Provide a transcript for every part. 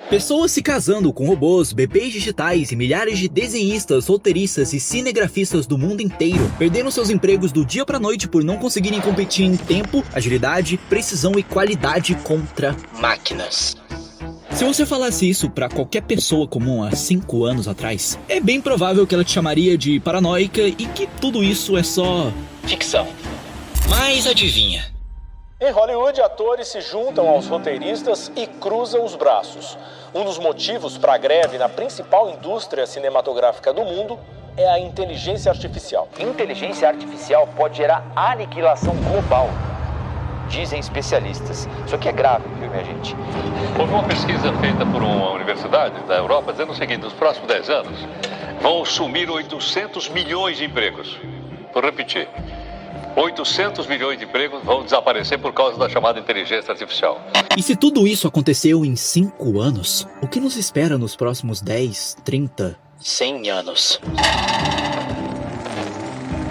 Pessoas se casando com robôs, bebês digitais e milhares de desenhistas, roteiristas e cinegrafistas do mundo inteiro perderam seus empregos do dia pra noite por não conseguirem competir em tempo, agilidade, precisão e qualidade contra máquinas. Se você falasse isso pra qualquer pessoa comum há 5 anos atrás, é bem provável que ela te chamaria de paranoica e que tudo isso é só ficção. Mas adivinha? Em Hollywood, atores se juntam aos roteiristas e cruzam os braços. Um dos motivos para a greve na principal indústria cinematográfica do mundo é a inteligência artificial. Inteligência artificial pode gerar aniquilação global, dizem especialistas. Isso aqui é grave, viu, minha gente? Houve uma pesquisa feita por uma universidade da Europa dizendo o seguinte: nos próximos 10 anos vão sumir 800 milhões de empregos. Vou repetir. 800 milhões de empregos vão desaparecer por causa da chamada inteligência artificial. E se tudo isso aconteceu em 5 anos, o que nos espera nos próximos 10, 30, 100 anos?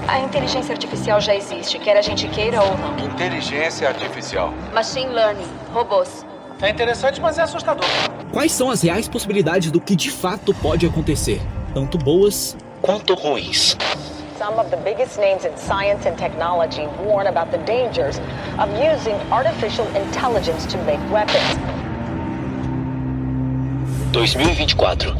A inteligência artificial já existe, quer a gente queira ou não. Inteligência artificial. Machine learning, robôs. É interessante, mas é assustador. Quais são as reais possibilidades do que de fato pode acontecer? Tanto boas quanto ruins. Some of the biggest names in science and technology warn about the dangers of using artificial intelligence to make weapons. 2024.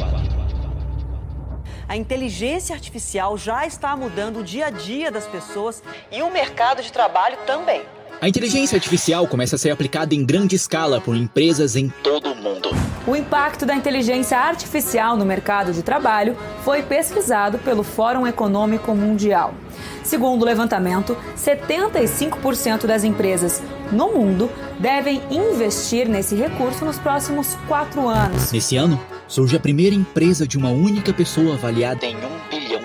A inteligência artificial já está mudando o dia a dia das pessoas e o mercado de trabalho também. A inteligência artificial começa a ser aplicada em grande escala por empresas em todo o mundo. O impacto da inteligência artificial no mercado de trabalho foi pesquisado pelo Fórum Econômico Mundial. Segundo o levantamento, 75% das empresas no mundo devem investir nesse recurso nos próximos 4 anos. Nesse ano, surge a primeira empresa de uma única pessoa avaliada em $1 bilhão.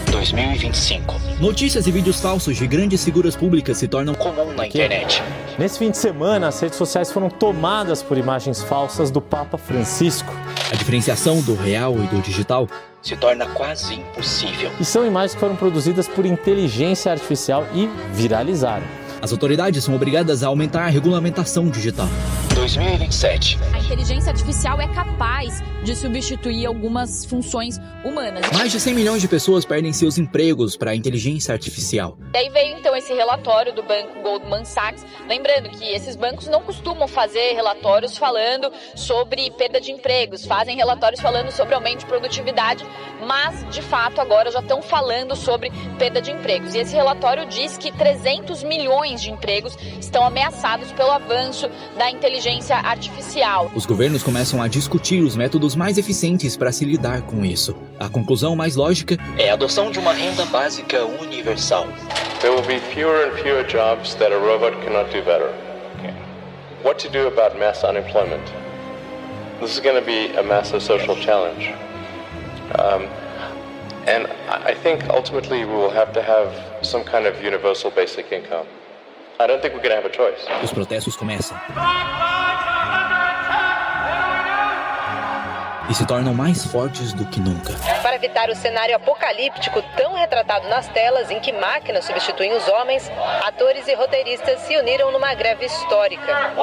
2025. Notícias e vídeos falsos de grandes figuras públicas se tornam comum na internet. Nesse fim de semana, as redes sociais foram tomadas por imagens falsas do Papa Francisco. A diferenciação do real e do digital se torna quase impossível. E são imagens que foram produzidas por inteligência artificial e viralizaram. As autoridades são obrigadas a aumentar a regulamentação digital. 2027. A inteligência artificial é capaz de substituir algumas funções humanas. Mais de 100 milhões de pessoas perdem seus empregos para a inteligência artificial. E aí veio então esse relatório do banco Goldman Sachs, lembrando que esses bancos não costumam fazer relatórios falando sobre perda de empregos, fazem relatórios falando sobre aumento de produtividade, mas de fato agora já estão falando sobre perda de empregos. E esse relatório diz que 300 milhões de empregos estão ameaçados pelo avanço da inteligência artificial. Os governos começam a discutir os métodos mais eficientes para se lidar com isso. A conclusão mais lógica é a adoção de uma renda básica universal. There will be fewer and fewer jobs that a robot cannot do better. What to do about mass unemployment? This is going to be a massive social challenge. And I think ultimately we will have to have some kind of universal basic income. I don't think we're going to have a choice. Os protestos começam. E se tornam mais fortes do que nunca. Para evitar o cenário apocalíptico tão retratado nas telas em que máquinas substituem os homens, atores e roteiristas se uniram numa greve histórica.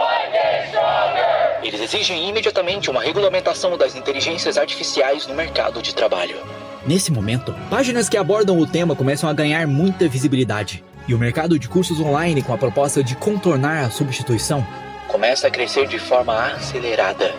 Eles exigem imediatamente uma regulamentação das inteligências artificiais no mercado de trabalho. Nesse momento, páginas que abordam o tema começam a ganhar muita visibilidade. E o mercado de cursos online, com a proposta de contornar a substituição, começa a crescer de forma acelerada.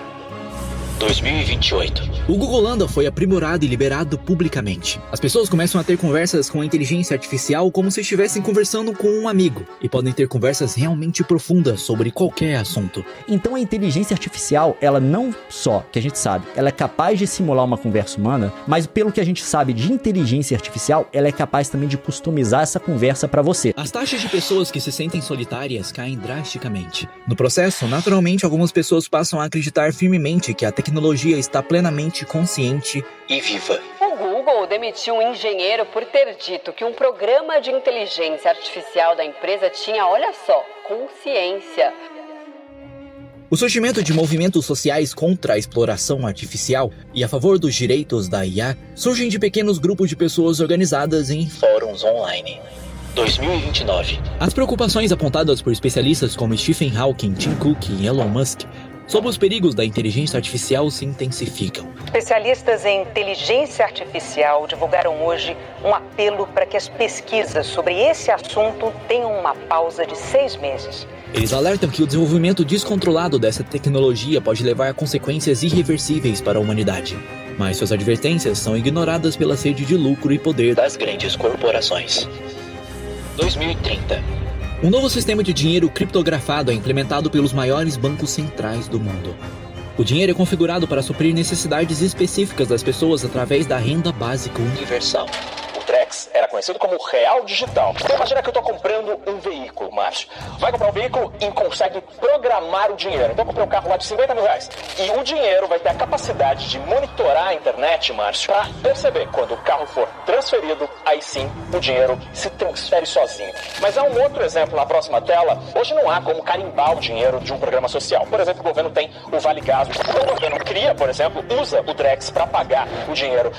2028. O Google Lambda foi aprimorado e liberado publicamente. As pessoas começam a ter conversas com a inteligência artificial como se estivessem conversando com um amigo, e podem ter conversas realmente profundas sobre qualquer assunto. Então a inteligência artificial, ela não só, que a gente sabe, ela é capaz de simular uma conversa humana, mas pelo que a gente sabe de inteligência artificial, ela é capaz também de customizar essa conversa para você. As taxas de pessoas que se sentem solitárias caem drasticamente. No processo, naturalmente, algumas pessoas passam a acreditar firmemente que a tecnologia está plenamente consciente e viva. O Google demitiu um engenheiro por ter dito que um programa de inteligência artificial da empresa tinha, olha só, consciência. O surgimento de movimentos sociais contra a exploração artificial e a favor dos direitos da IA surgem de pequenos grupos de pessoas organizadas em fóruns online. 2029. As preocupações apontadas por especialistas como Stephen Hawking, Tim Cook e Elon Musk Sob os perigos da inteligência artificial se intensificam. Especialistas em inteligência artificial divulgaram hoje um apelo para que as pesquisas sobre esse assunto tenham uma pausa de 6 meses. Eles alertam que o desenvolvimento descontrolado dessa tecnologia pode levar a consequências irreversíveis para a humanidade. Mas suas advertências são ignoradas pela sede de lucro e poder das grandes corporações. 2030. Um novo sistema de dinheiro criptografado é implementado pelos maiores bancos centrais do mundo. O dinheiro é configurado para suprir necessidades específicas das pessoas através da renda básica universal. O Drex era conhecido como real digital. Então imagina que eu estou comprando um veículo, Márcio. Vai comprar um veículo e consegue programar o dinheiro. Então eu comprei um carro lá de 50 mil reais. E o dinheiro vai ter a capacidade de monitorar a internet, Márcio, para perceber quando o carro for transferido, aí sim o dinheiro se transfere sozinho. Mas há um outro exemplo na próxima tela. Hoje não há como carimbar o dinheiro de um programa social. Por exemplo, o governo tem o Vale Gás. O governo cria, por exemplo, usa o Drex para pagar o dinheiro,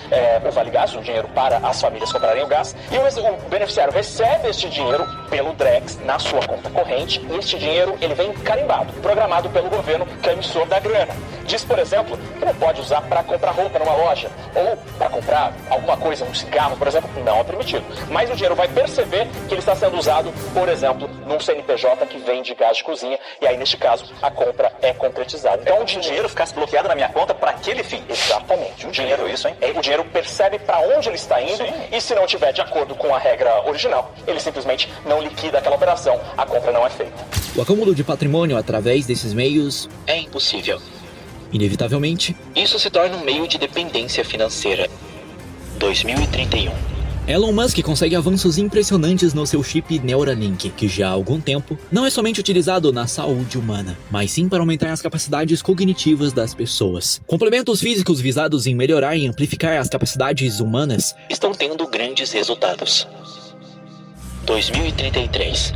o Vale Gás, o dinheiro para as famílias comprarem o gás, e o beneficiário recebe este dinheiro pelo Drex na sua conta corrente, e este dinheiro ele vem carimbado, programado pelo governo, que é emissor da grana. Diz, por exemplo, que não pode usar para comprar roupa numa loja, ou para comprar alguma coisa, um cigarro, por exemplo, não é permitido. Mas o dinheiro vai perceber que ele está sendo usado, por exemplo, num CNPJ que vende gás de cozinha, e aí, neste caso, a compra é concretizada. Então, o dinheiro ficasse bloqueado na minha conta para aquele fim. Exatamente. O dinheiro, isso, hein? O dinheiro percebe para onde ele está indo, e se não tiver de acordo com a regra original, ele simplesmente não liquida aquela operação, a compra não é feita. O acúmulo de patrimônio através desses meios é impossível. Inevitavelmente, isso se torna um meio de dependência financeira. 2031. Elon Musk consegue avanços impressionantes no seu chip Neuralink, que já há algum tempo não é somente utilizado na saúde humana, mas sim para aumentar as capacidades cognitivas das pessoas. Complementos físicos visados em melhorar e amplificar as capacidades humanas estão tendo grandes resultados. 2033.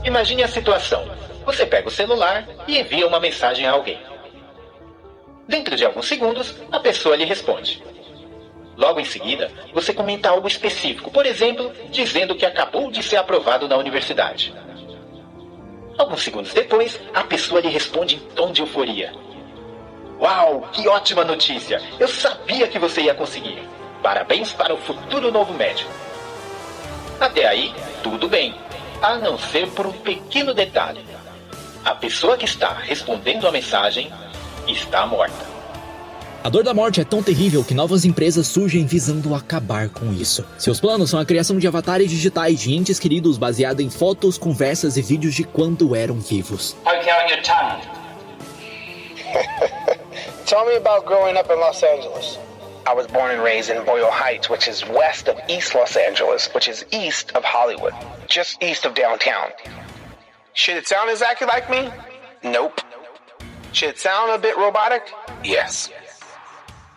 Imagine a situação. Você pega o celular e envia uma mensagem a alguém. Dentro de alguns segundos, a pessoa lhe responde. Logo em seguida, você comenta algo específico, por exemplo, dizendo que acabou de ser aprovado na universidade. Alguns segundos depois, a pessoa lhe responde em tom de euforia. Uau, que ótima notícia! Eu sabia que você ia conseguir. Parabéns para o futuro novo médico. Até aí, tudo bem, a não ser por um pequeno detalhe. A pessoa que está respondendo a mensagem está morta. A dor da morte é tão terrível que novas empresas surgem visando acabar com isso. Seus planos são a criação de avatares digitais de entes queridos baseado em fotos, conversas e vídeos de quando eram vivos. Okay, on your tongue. Tell me about growing up in Los Angeles. I was born and raised in Boyle Heights, which is west of East Los Angeles, which is east of Hollywood, just east of downtown. Should it sound exactly like me? Nope. Should it sound a bit robotic? Yes.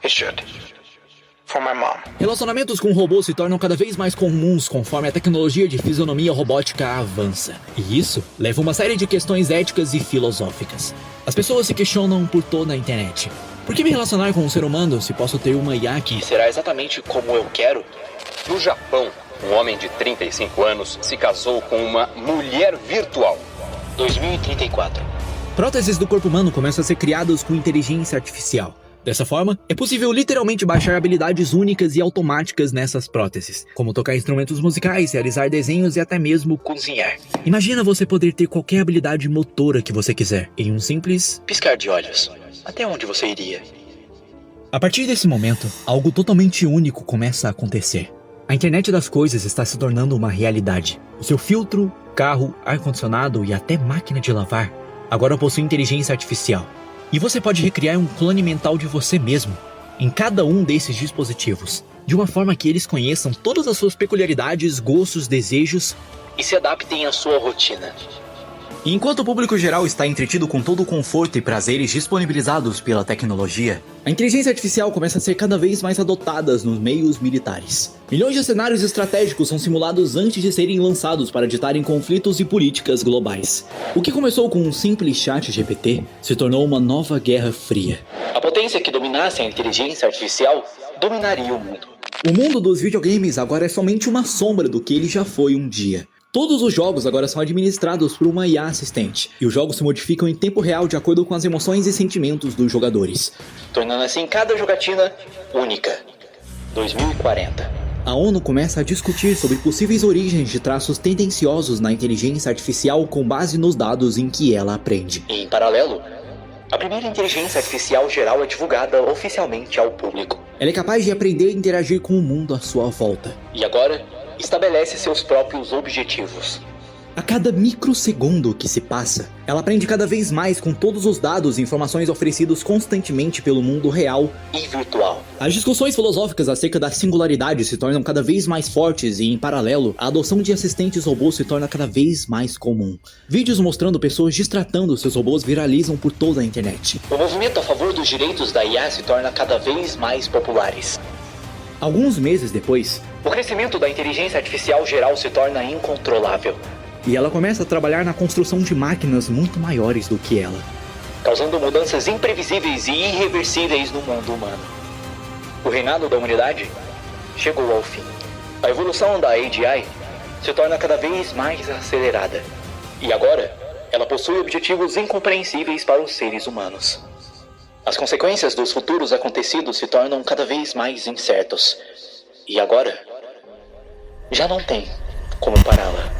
It should. For my mom. Relacionamentos com robôs se tornam cada vez mais comuns conforme a tecnologia de fisionomia robótica avança. E isso leva a uma série de questões éticas e filosóficas. As pessoas se questionam por toda a internet. Por que me relacionar com um ser humano se posso ter uma IA que será exatamente como eu quero? No Japão, um homem de 35 anos se casou com uma mulher virtual. 2034. Próteses do corpo humano começam a ser criadas com inteligência artificial. Dessa forma, é possível literalmente baixar habilidades únicas e automáticas nessas próteses, como tocar instrumentos musicais, realizar desenhos e até mesmo cozinhar. Imagina você poder ter qualquer habilidade motora que você quiser, em um simples piscar de olhos. Até onde você iria? A partir desse momento, algo totalmente único começa a acontecer. A internet das coisas está se tornando uma realidade. O seu filtro, carro, ar-condicionado e até máquina de lavar agora possui inteligência artificial. E você pode recriar um clone mental de você mesmo em cada um desses dispositivos, de uma forma que eles conheçam todas as suas peculiaridades, gostos, desejos e se adaptem à sua rotina. E enquanto o público geral está entretido com todo o conforto e prazeres disponibilizados pela tecnologia, a inteligência artificial começa a ser cada vez mais adotada nos meios militares. Milhões de cenários estratégicos são simulados antes de serem lançados para ditarem conflitos e políticas globais. O que começou com um simples chat GPT se tornou uma nova guerra fria. A potência que dominasse a inteligência artificial dominaria o mundo. O mundo dos videogames agora é somente uma sombra do que ele já foi um dia. Todos os jogos agora são administrados por uma IA assistente, e os jogos se modificam em tempo real de acordo com as emoções e sentimentos dos jogadores, tornando assim cada jogatina única. 2040. A ONU começa a discutir sobre possíveis origens de traços tendenciosos na inteligência artificial com base nos dados em que ela aprende. Em paralelo, a primeira inteligência artificial geral é divulgada oficialmente ao público. Ela é capaz de aprender e interagir com o mundo à sua volta. E agora, estabelece seus próprios objetivos. A cada microsegundo que se passa, ela aprende cada vez mais com todos os dados e informações oferecidos constantemente pelo mundo real e virtual. As discussões filosóficas acerca da singularidade se tornam cada vez mais fortes e, em paralelo, a adoção de assistentes robôs se torna cada vez mais comum. Vídeos mostrando pessoas destratando seus robôs viralizam por toda a internet. O movimento a favor dos direitos da IA se torna cada vez mais populares. Alguns meses depois, o crescimento da inteligência artificial geral se torna incontrolável. E ela começa a trabalhar na construção de máquinas muito maiores do que ela, causando mudanças imprevisíveis e irreversíveis no mundo humano. O reinado da humanidade chegou ao fim. A evolução da AGI se torna cada vez mais acelerada. E agora, ela possui objetivos incompreensíveis para os seres humanos. As consequências dos futuros acontecidos se tornam cada vez mais incertos. E agora, já não tem como pará-la.